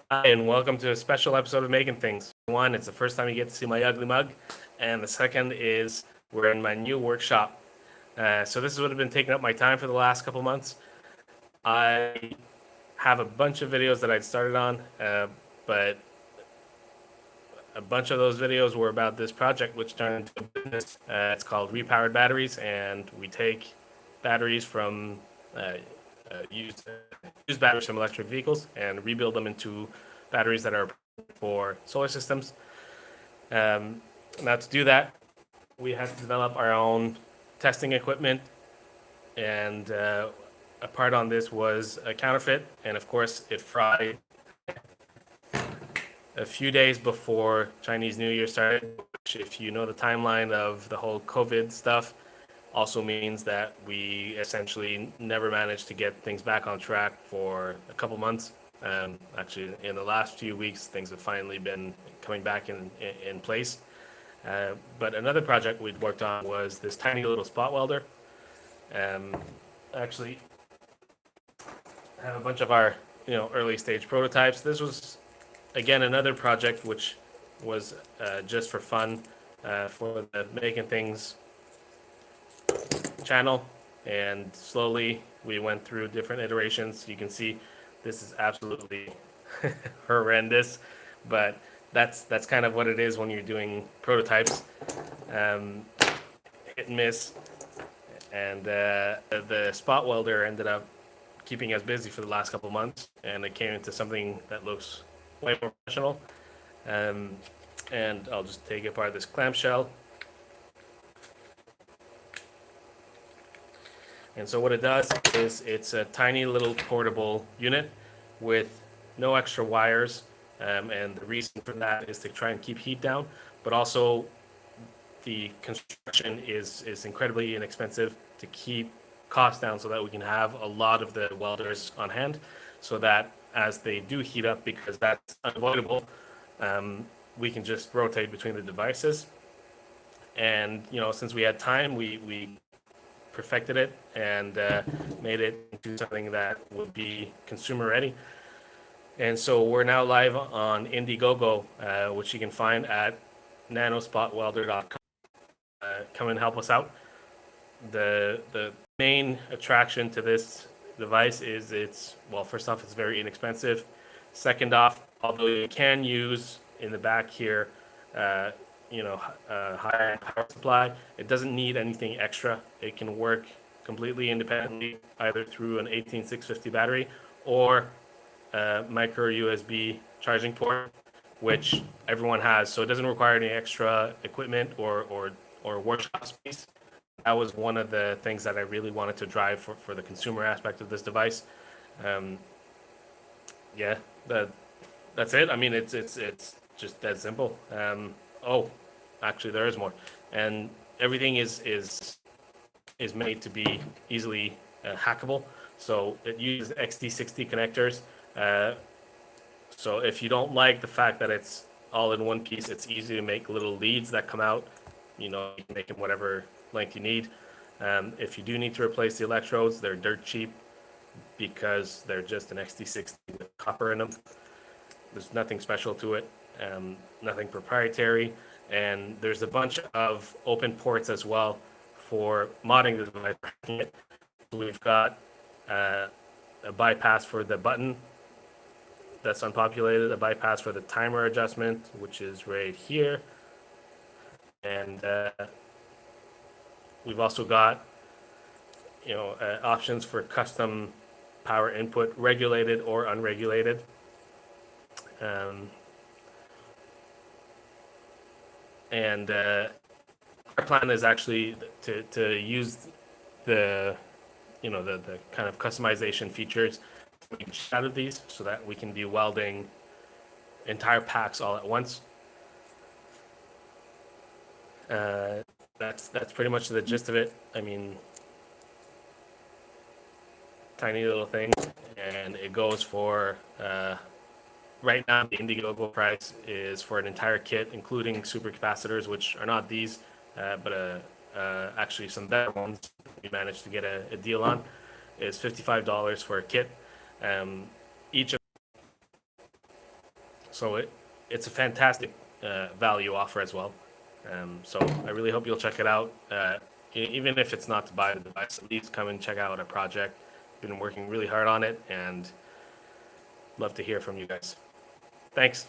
Hi, and welcome to a special episode of Making Things. One, it's the first time you get to see my ugly mug, and the second is we're in my new workshop. So this is what has been taking up my time for the last couple months. I have a bunch of videos that I'd started on, but a bunch of those videos were about this project, which turned into a business. It's called Repowered Batteries, and we take batteries from uh, used batteries from electric vehicles and rebuild them into batteries that are for solar systems. Now, to do that, we had to develop our own testing equipment, and a part on this was a counterfeit, and of course, it fried a few days before Chinese New Year started, which, if you know the timeline of the whole COVID stuff, also means that we essentially never managed to get things back on track for a couple months. Actually, in the last few weeks, things have finally been coming back in place. But another project we'd worked on was this tiny little spot welder. Um, Actually, I have a bunch of our early stage prototypes. This was again another project which was just for fun for the Making Things channel, and slowly we went through different iterations. You can see this is absolutely horrendous, but that's kind of what it is when you're doing prototypes. Um, Hit and miss, and the spot welder ended up keeping us busy for the last couple of months, and it came into something that looks way more professional. Um, and I'll just take apart this clamshell. And so what it does is it's a tiny little portable unit with no extra wires. And the reason for that is to try and keep heat down, but also the construction is incredibly inexpensive to keep costs down so that we can have a lot of the welders on hand so that as they do heat up, because that's unavoidable, we can just rotate between the devices. And, since we had time, we perfected it and made it into something that would be consumer ready. And so we're now live on Indiegogo, which you can find at nanospotwelder.com. Come and help us out. The main attraction to this device is well, first off, it's very inexpensive. Second off, although you can use in the back here, uh, higher power supply, it doesn't need anything extra. It can work completely independently, either through an 18650 battery or a micro USB charging port, which everyone has. So it doesn't require any extra equipment or workshop space. That was one of the things that I really wanted to drive for the consumer aspect of this device. Um, yeah, that's it. I mean, it's just that simple. Oh, actually, there is more, and everything is made to be easily hackable. So it uses XT60 connectors. Uh, so if you don't like the fact that it's all in one piece, it's easy to make little leads that come out. You can make them whatever length you need. If you do need to replace the electrodes, they're dirt cheap because they're just an XT60 with copper in them. There's nothing special to it, nothing proprietary, and there's a bunch of open ports as well for modding the device. We've got a bypass for the button that's unpopulated, a bypass for the timer adjustment, which is right here, and we've also got options for custom power input, regulated or unregulated. Um, and our plan is actually to use the the kind of customization features out of these so that we can be welding entire packs all at once. Uh, that's pretty much the gist of it. I mean, tiny little thing, and it goes for right now the Indiegogo price is for an entire kit, including supercapacitors, which are not these, but actually some better ones we managed to get a deal on, is $55 for a kit. Um, each of So it's a fantastic value offer as well. So I really hope you'll check it out. Even if it's not to buy the device, at least come and check out our project. Been working really hard on it and love to hear from you guys. Thanks.